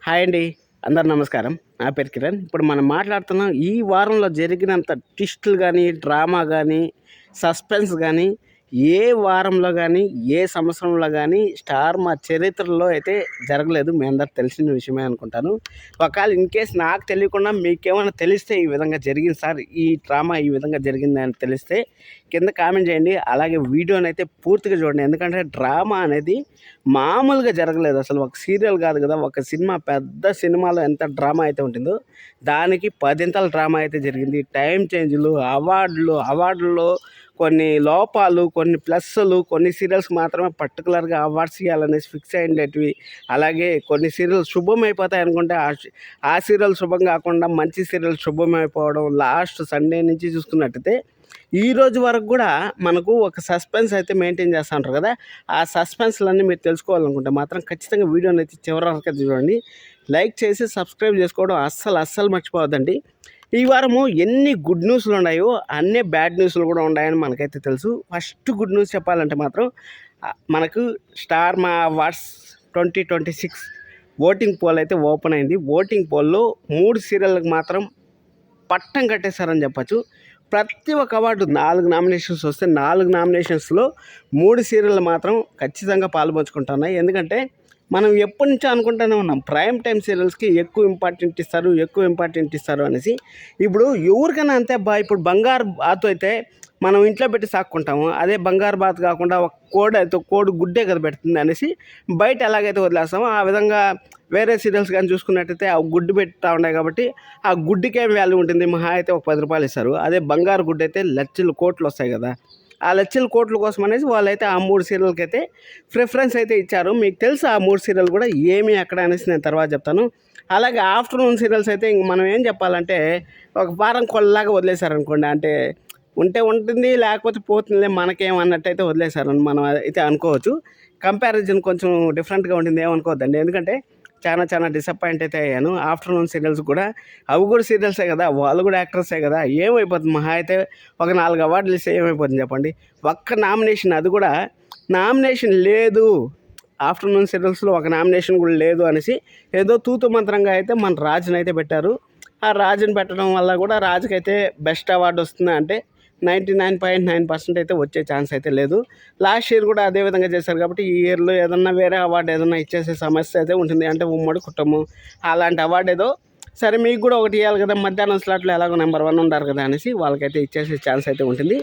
Hi అండి. అందరు నమస్కారం. నా పేరు కిరణ్. ఇప్పుడు మనం మాట్లాడుతున్నాం ఈ వారంలో జరిగినంత ట్విస్టులు గానీ, డ్రామా గానీ, సస్పెన్స్ గానీ, ఏ వారంలో గానీ, ఏ సంవత్సరంలో గానీ స్టార్ మా చరిత్రలో అయితే జరగలేదు. మీ అందరికి తెలిసిన విషయమే అనుకుంటాను. ఒకవేళ ఇన్‌కేస్ నాకు తెలియకుండా మీకేమైనా తెలిస్తే ఈ విధంగా జరిగింది సార్, ఈ డ్రామా ఈ విధంగా జరిగిందని తెలిస్తే కింద కామెంట్ చేయండి. అలాగే వీడియోనైతే పూర్తిగా చూడండి. ఎందుకంటే డ్రామా అనేది మామూలుగా జరగలేదు. అసలు ఒక సీరియల్ కాదు కదా, ఒక సినిమా, పెద్ద సినిమాలో ఎంత డ్రామా అయితే ఉంటుందో దానికి పదింతల డ్రామా అయితే జరిగింది. టైం చేంజ్‌లు, అవార్డుల్లో కొన్ని లోపాలు, కొన్ని ప్లస్సులు, కొన్ని సీరియల్స్‌కి మాత్రమే పర్టిక్యులర్‌గా అవార్డ్స్ ఇయ్యాలనేసి ఫిక్స్ అయ్యుండేటివి. అలాగే కొన్ని సీరియల్స్ శుభమైపోతాయి అనుకుంటే ఆ సీరియల్ శుభం కాకుండా మంచి సీరియల్ శుభమైపోవడం. లాస్ట్ సండే నుంచి చూసుకున్నట్టయితే ఈ రోజు వరకు కూడా మనకు ఒక సస్పెన్స్ అయితే మెయింటైన్ చేస్తా ఉంటారు కదా, ఆ సస్పెన్స్‌లన్నీ మీరు తెలుసుకోవాలనుకుంటే మాత్రం ఖచ్చితంగా వీడియోని అయితే చివరి వరకు చూడండి. లైక్ చేసి సబ్స్క్రైబ్ చేసుకోవడం అస్సలు మర్చిపోవద్దండి. ఈ వారము ఎన్ని గుడ్ న్యూస్లు ఉన్నాయో అన్నీ బ్యాడ్ న్యూస్లు కూడా ఉన్నాయని మనకైతే తెలుసు. ఫస్ట్ గుడ్ న్యూస్ చెప్పాలంటే మాత్రం మనకు స్టార్ మా అవార్డ్స్ 2026 ఓటింగ్ పోల్ అయితే ఓపెన్ అయింది. ఓటింగ్ పోల్లో 3 సీరియళ్ళకి మాత్రం పట్టం కట్టేశారని చెప్పచ్చు. ప్రతి ఒక్క అవార్డు 4 నామినేషన్స్ వస్తే 4 నామినేషన్స్లో 3 సీరియళ్ళు మాత్రం ఖచ్చితంగా పాలుపంచుకుంటున్నాయి. ఎందుకంటే మనం ఎప్పటి నుంచో అనుకుంటూనే ఉన్నాం ప్రైమ్ టైం సీరియల్స్కి ఎక్కువ ఇంపార్టెంట్ ఇస్తారు అనేసి. ఇప్పుడు ఎవరికైనా అంతే ఇప్పుడు బంగారు బాతు అయితే మనం ఇంట్లో పెట్టి సాక్కుంటాము. అదే బంగారు బాతు కాకుండా ఒక కోడి గుడ్డే కదా పెడుతుంది అనేసి బయట ఎలాగైతే వదిలేస్తామో ఆ విధంగా వేరే సీరియల్స్ కానీ చూసుకున్నట్టయితే ఆ గుడ్డు పెడతా ఉన్నాయి కాబట్టి ఆ గుడ్డుకేం వాల్యూ ఉంటుంది. మహా అయితే ఒక 10 రూపాయలు ఇస్తారు. అదే బంగారు గుడ్డు అయితే లక్షలు కోట్లు వస్తాయి కదా, ఆ లక్షల కోట్ల కోసం అనేసి వాళ్ళైతే ఆ 3 సీరియల్కి అయితే ప్రిఫరెన్స్ అయితే ఇచ్చారు. మీకు తెలుసు ఆ 3 సీరియల్ కూడా ఏమి అక్కడ అనేసి నేను తర్వాత చెప్తాను. అలాగే ఆఫ్టర్నూన్ సీరియల్స్ అయితే ఇంక మనం ఏం చెప్పాలంటే ఒక వారం కొల్లలాగా వదిలేశారనుకోండి. అంటే ఉంటే ఉంటుంది, లేకపోతే పోతుందిలే మనకేమన్నట్టయితే వదిలేశారని మనం అయితే అనుకోవచ్చు. కంపారిజన్ కొంచెం డిఫరెంట్గా ఉంటుంది, ఏమనుకోవద్దండి. ఎందుకంటే చాలా డిసప్పాయింట్ అయితే అయ్యాను. ఆఫ్టర్నూన్ సీరియల్స్ కూడా అవి కూడా సీరియల్సే కదా, వాళ్ళు కూడా యాక్టర్సే కదా, ఏమైపోతుంది మహా అయితే ఒక 4 అవార్డులు ఇస్తే ఏమైపోతుంది చెప్పండి. ఒక్క నామినేషన్, అది కూడా నామినేషన్ లేదు, ఆఫ్టర్నూన్ సీరియల్స్లో ఒక నామినేషన్ కూడా లేదు అనేసి ఏదో తూతు మంత్రంగా అయితే మన రాజుని అయితే పెట్టారు. ఆ రాజుని పెట్టడం వల్ల కూడా రాజుకైతే బెస్ట్ అవార్డు వస్తుంది అంటే 99.9% అయితే వచ్చే ఛాన్స్ అయితే లేదు. లాస్ట్ ఇయర్ కూడా అదే విధంగా చేశారు కాబట్టి ఈ ఇయర్లో ఏదన్నా వేరే అవార్డు ఏదన్నా ఇచ్చేసే సమస్య అయితే ఉంటుంది. అంటే ఉమ్మడి కుటుంబం అలాంటి అవార్డు ఏదో సరే మీకు కూడా ఒకటి ఇవ్వాలి కదా, మధ్యాహ్నం స్లాట్లో ఎలాగో నెంబర్ 1 ఉంటారు కదా అనేసి వాళ్ళకైతే ఇచ్చేసే ఛాన్స్ అయితే ఉంటుంది.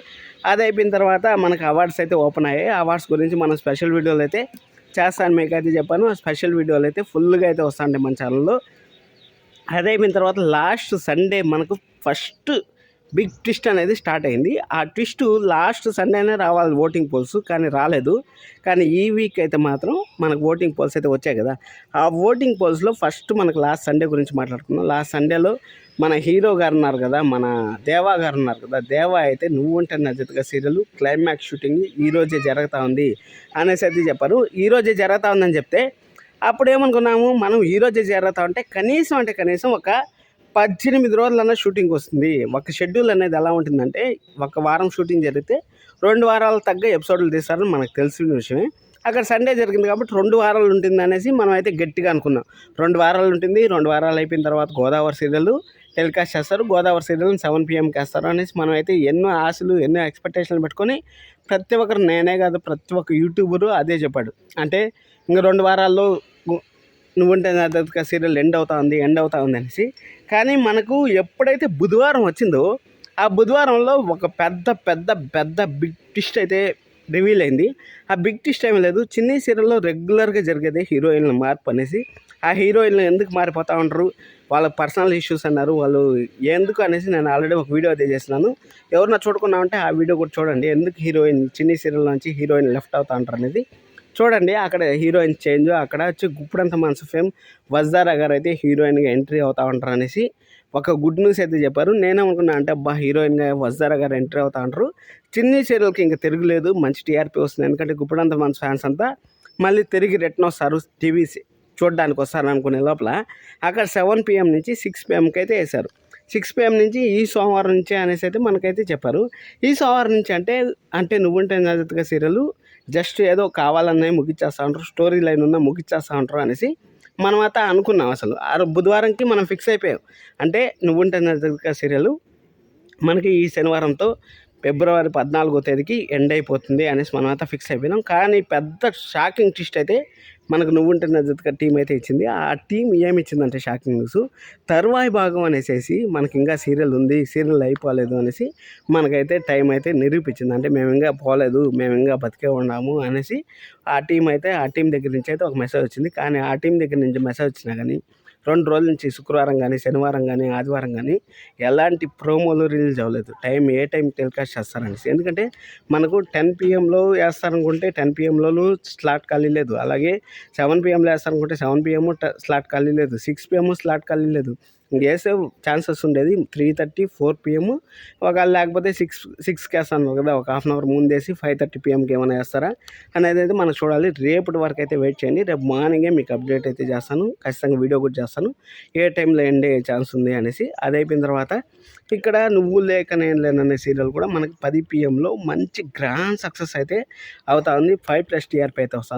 అది అయిపోయిన తర్వాత మనకు అవార్డ్స్ అయితే ఓపెన్ అయ్యాయి. అవార్డ్స్ గురించి మనం స్పెషల్ వీడియోలు అయితే చేస్తాను, మీకైతే చెప్పాను. ఆ స్పెషల్ వీడియోలు అయితే ఫుల్గా అయితే వస్తాయండి మన ఛానల్లో. అది అయిపోయిన తర్వాత లాస్ట్ సండే మనకు ఫస్ట్ బిగ్ ట్విస్ట్ అనేది స్టార్ట్ అయింది. ఆ ట్విస్ట్ లాస్ట్ సండేనే రావాలి ఓటింగ్ పోల్స్, కానీ రాలేదు. కానీ ఈ వీక్ అయితే మాత్రం మనకు ఓటింగ్ పోల్స్ అయితే వచ్చాయి కదా. ఆ ఓటింగ్ పోల్స్లో ఫస్ట్ మనకు లాస్ట్ సండే గురించి మాట్లాడుకున్నాం. లాస్ట్ సండేలో మన హీరో గారు ఉన్నారు కదా, మన దేవా గారు ఉన్నారు కదా, దేవా అయితే నువ్వుంటే నా జతగా సీరియల్ క్లైమాక్స్ షూటింగ్ ఈరోజే జరుగుతూ ఉంది అనేసి అయితే చెప్పారు. ఈరోజే జరుగుతూ ఉందని చెప్తే అప్పుడు ఏమనుకున్నాము మనం, ఈరోజే జరుగుతూ ఉంటే కనీసం ఒక 18 రోజులన్నా షూటింగ్ వస్తుంది. ఒక షెడ్యూల్ అనేది ఎలా ఉంటుందంటే ఒక వారం షూటింగ్ జరిగితే 2 వారాలు తగ్గ ఎపిసోడ్లు తీస్తారని మనకు తెలిసిన విషయమే. అక్కడ సండే జరిగింది కాబట్టి 2 వారాలు ఉంటుంది అనేసి మనం అయితే గట్టిగా అనుకున్నాం. 2 వారాలు ఉంటుంది, 2 వారాలు అయిపోయిన తర్వాత గోదావరి సీరియల్ టెలికాస్ట్ చేస్తారు. గోదావరి సీరియల్ని 7 PM వేస్తారు అనేసి మనం అయితే ఎన్నో ఆశలు, ఎన్నో ఎక్స్పెక్టేషన్లు పెట్టుకొని ప్రతి ఒక్కరు, నేనే కాదు ప్రతి ఒక్క యూట్యూబరు అదే చెప్పాడు. అంటే ఇంక 2 వారాల్లో నువ్వుంటే నా జతగా సీరియల్ ఎండ్ అవుతా ఉంది అనేసి. కానీ మనకు ఎప్పుడైతే బుధవారం వచ్చిందో ఆ బుధవారంలో ఒక పెద్ద బిగ్ ట్విస్ట్ అయితే రివీల్ అయింది. ఆ బిగ్ ట్విస్ట్ ఏమీ లేదు, చిన్ని సీరియల్లో రెగ్యులర్గా జరిగేదే హీరోయిన్ల మార్పు అనేసి. ఆ హీరోయిన్లు ఎందుకు మారిపోతూ ఉంటారు, వాళ్ళ పర్సనల్ ఇష్యూస్ అన్నారు, వాళ్ళు ఎందుకు అనేసి నేను ఆల్రెడీ ఒక వీడియో అయితే చేస్తున్నాను. ఎవరన్నా చూడకున్నామంటే ఆ వీడియో కూడా చూడండి. ఎందుకు చిన్ని సీరియల్ నుంచి హీరోయిన్ లెఫ్ట్ అవుతా ఉంటారు అనేది చూడండి. అక్కడ హీరోయిన్ చేంజ్, అక్కడ వచ్చి గుప్పుడంత మనసు ఫేమ్ వజ్దారా గారు అయితే హీరోయిన్గా ఎంట్రీ అవుతా ఉంటారు అనేసి ఒక గుడ్ న్యూస్ అయితే చెప్పారు. నేనేమనుకున్నా అంటే అబ్బా, హీరోయిన్గా వజ్దారా గారు ఎంట్రీ అవుతా ఉంటారు, చిన్ని సీరియల్కి ఇంకా తిరగలేదు, మంచి టీఆర్పీ వస్తుంది. ఎందుకంటే గుప్పుడంత మనసు ఫ్యాన్స్ అంతా మళ్ళీ తిరిగి రిటర్న్ వస్తారు, టీవీ చూడడానికి వస్తారు అనుకునే లోపల అక్కడ 7 PM నుంచి 6 PMకి అయితే వేశారు. 6 PM నుంచి ఈ సోమవారం నుంచి అనేసి అయితే మనకైతే చెప్పారు. ఈ సోమవారం నుంచి అంటే నువ్వుంటే నా జతగా సీరియల్ జస్ట్ ఏదో కావాలనే ముగిచ్చేస్తూ ఉంటారు, స్టోరీ లైన్ ఉన్న ముగిచ్చేస్తూ ఉంటారు అనేసి మనమైతే అనుకున్నాం అసలు. బుధవారంకి మనం ఫిక్స్ అయిపోయాం. అంటే 'నువ్వుంటే నా జగతిక' సీరియల్ మనకి ఈ శనివారంతో ఫిబ్రవరి 14వ తేదీకి ఎండ్ అయిపోతుంది అనేసి మనమైతే ఫిక్స్ అయిపోయినాం. కానీ పెద్ద షాకింగ్ ట్విస్ట్ అయితే మనకు 'నువ్వుంటే నా జగతిక' టీం అయితే ఇచ్చింది. ఆ టీం ఏమిచ్చిందంటే షాకింగ్ న్యూస్, తరువాయి భాగం అనేసేసి మనకి ఇంకా సీరియల్ ఉంది, సీరియల్ అయిపోలేదు అనేసి మనకైతే టైం అయితే నిరూపించింది. అంటే మేము ఇంకా పోలేదు, మేము ఇంకా బతికే ఉన్నాము అనేసి ఆ టీం దగ్గర నుంచి అయితే ఒక మెసేజ్ వచ్చింది. కానీ ఆ టీం దగ్గర నుంచి మెసేజ్ వచ్చినా కానీ 2 రోజుల నుంచి శుక్రవారం కానీ, శనివారం కానీ, ఆదివారం కానీ ఎలాంటి ప్రోమోలు రిలీజ్ అవ్వలేదు. ఏ టైం టెలికాస్ట్ చేస్తారనేసి. ఎందుకంటే మనకు 10 PM వేస్తారనుకుంటే 10 PM స్లాట్ ఖాళీ లేదు. అలాగే 7 PM వేస్తారనుకుంటే 7 PM స్లాట్ ఖాళీ లేదు. 6 PM స్లాట్ ఖాళీ లేదు. వేసే ఛాన్సెస్ ఉండేది 3:30, 4 PM. ఒకవేళ లేకపోతే 6కి వేస్తాను కదా, ఒక హాఫ్ అన్ అవర్ ముందేసి 5:30 PMకి ఏమైనా వేస్తారా అనేది అయితే మనం చూడాలి. రేపటి వరకు అయితే వెయిట్ చేయండి. రేపు మార్నింగే మీకు అప్డేట్ అయితే చేస్తాను. ఖచ్చితంగా వీడియో కూడా చేస్తాను ఏ టైంలో ఎండ్ అయ్యే ఛాన్స్ ఉంది అనేసి. అది అయిపోయిన తర్వాత ఇక్కడ 'నువ్వు లేక నేను లేను' అనే సీరియల్ కూడా మనకి 10 PM మంచి గ్రాండ్ సక్సెస్ అయితే అవుతా ఉంది. 5+ TRP అయితే వస్తుంది.